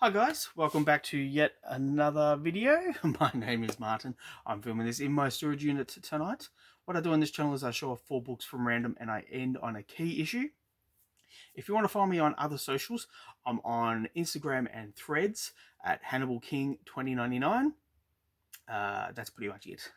Hi guys, welcome back to yet another video. My name is Martin. I'm filming this in my storage unit tonight. What I do on this channel is I show off 4 books from random and I end on a key issue. If you want to follow me on other socials, I'm on Instagram and Threads at Hannibal King 2099. That's pretty much it.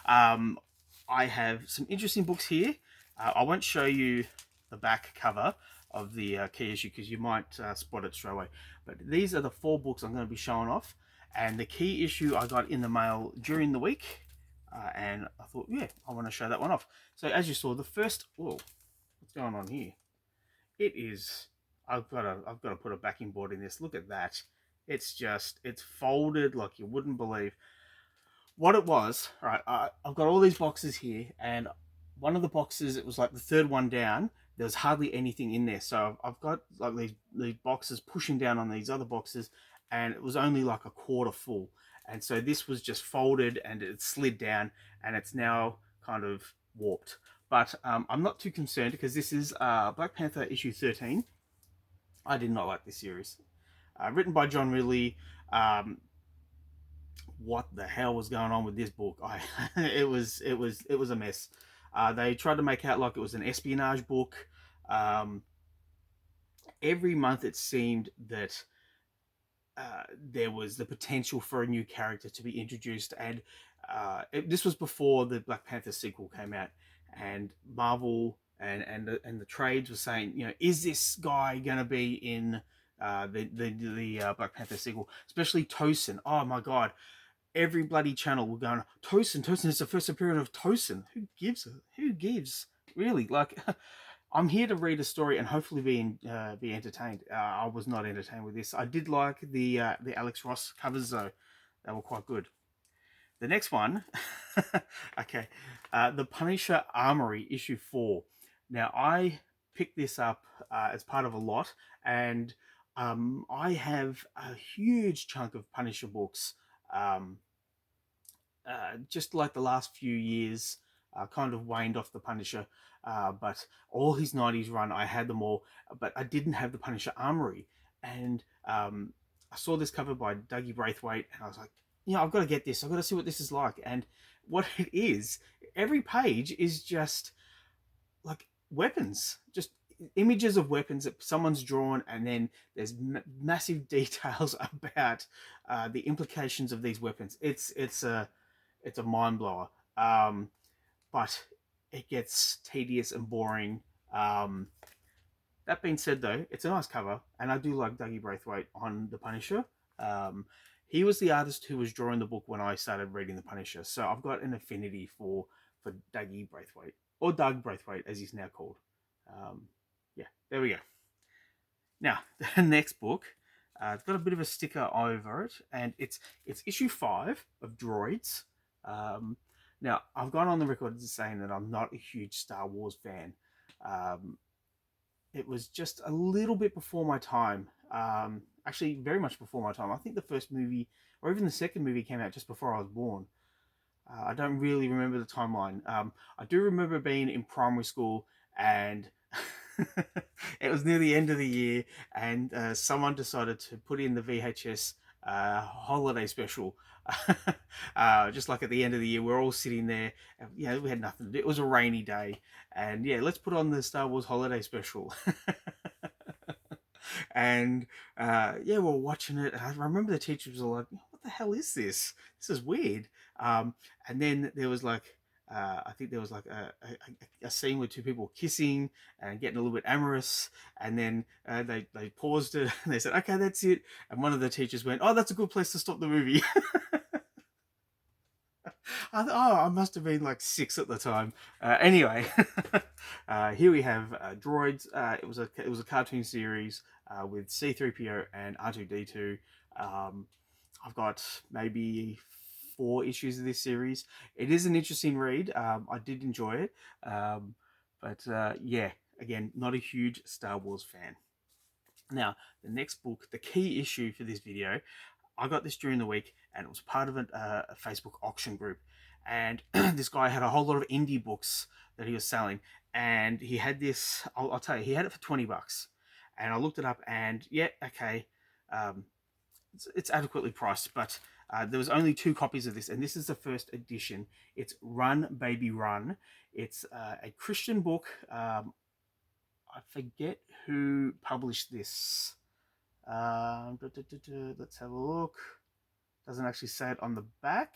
I have some interesting books here. I won't show you the back cover of the key issue because you might spot it straight away. But these are the 4 books I'm going to be showing off. And the key issue I got in the mail during the week. And I thought, yeah, I want to show that one off. So as you saw, the first... Whoa, what's going on here? It is... I've got to put a backing board in this. Look at that. It's folded like you wouldn't believe. What it was, right, I've got all these boxes here, and one of the boxes, it was like the third one down, there was hardly anything in there. So I've got like these boxes pushing down on these other boxes, and it was only like a quarter full. And so this was just folded and it slid down, and it's now kind of warped. But I'm not too concerned because this is Black Panther issue 13. I did not like this series. Written by John Ridley. What the hell was going on with this book? It was a mess. They tried to make out like it was an espionage book. Every month it seemed that there was the potential for a new character to be introduced, and this was before the Black Panther sequel came out, and Marvel and the trades were saying, you know, is this guy going to be in the Black Panther sequel? Especially Tosin. Oh my god. Every bloody channel were going, Tosin is the first appearance of Tosin. Who gives? Really? Like, I'm here to read a story and hopefully be entertained. I was not entertained with this. I did like the Alex Ross covers though. They were quite good. The next one, okay, The Punisher Armory, issue 4. Now, I picked this up as part of a lot, and I have a huge chunk of Punisher books. Just like the last few years, kind of waned off the Punisher, but all his 90s run, I had them all, but I didn't have the Punisher Armory. And I saw this cover by Dougie Braithwaite, and I was like, you know, I've got to get this. I've got to see what this is like. And what it is, every page is just like weapons, just images of weapons that someone's drawn, and then there's massive details about the implications of these weapons. It's a mind blower, but it gets tedious and boring. That being said, though, it's a nice cover, and I do like Dougie Braithwaite on The Punisher. He was the artist who was drawing the book when I started reading The Punisher, so I've got an affinity for Dougie Braithwaite, or Doug Braithwaite, as he's now called. Yeah, there we go. Now, the next book, it's got a bit of a sticker over it, and it's issue 5 of Droids. Now, I've gone on the record as saying that I'm not a huge Star Wars fan. It was just a little bit before my time. Actually, very much before my time. I think the first movie, or even the second movie, came out just before I was born. I don't really remember the timeline. I do remember being in primary school, and it was near the end of the year, and someone decided to put in the VHS holiday special. Just like at the end of the year, we're all sitting there, and, you know, we had nothing to do. It was a rainy day, and yeah, let's put on the Star Wars holiday special. And yeah, we're watching it, and I remember the teachers were like, what the hell is this? This is weird. And then there was like, I think there was like a scene with 2 people kissing and getting a little bit amorous, and then they paused it and they said, okay, that's it. And one of the teachers went, oh, that's a good place to stop the movie. I must have been like 6 at the time. Anyway, here we have Droids. It was a cartoon series with C-3PO and R2-D2. I've got maybe 4 issues of this series. It is an interesting read. I did enjoy it, but yeah, again, not a huge Star Wars fan. Now, the next book, the key issue for this video, I got this during the week, and it was part of a Facebook auction group. And this guy had a whole lot of indie books that he was selling, and he had this. I'll tell you, he had it for $20. And I looked it up, and yeah, okay, it's adequately priced, but there was only 2 copies of this, and this is the first edition. It's Run Baby Run. It's a Christian book. I forget who published this. Let's have a look. Doesn't actually say it on the back.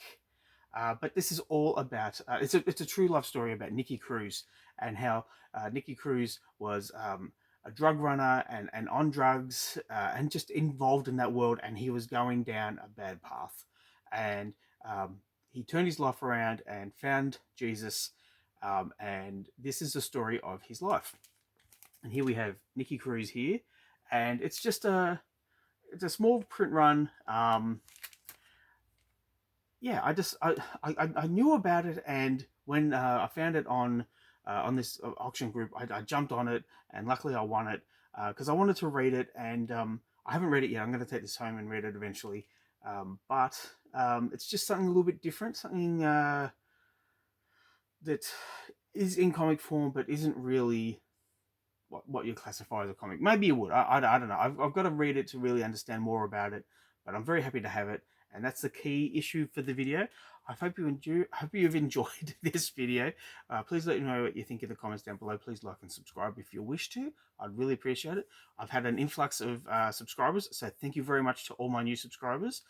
But this is all about, it's a true love story about Nicky Cruz, and how Nicky Cruz was a drug runner and on drugs, and just involved in that world, and he was going down a bad path. And he turned his life around and found Jesus, and this is the story of his life. And here we have Nicky Cruz here, and it's a small print run. Yeah, I knew about it, and when I found it on this auction group, I jumped on it, and luckily I won it because I wanted to read it, and I haven't read it yet. I'm going to take this home and read it eventually, but it's just something a little bit different, something that is in comic form but isn't really what you classify as a comic. Maybe you would. I don't know. I've got to read it to really understand more about it, but I'm very happy to have it, and that's the key issue for the video. I hope you've enjoyed this video. Please let me know what you think in the comments down below. Please like and subscribe if you wish to. I'd really appreciate it. I've had an influx of subscribers, so thank you very much to all my new subscribers.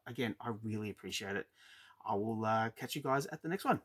Again, I really appreciate it. I will catch you guys at the next one.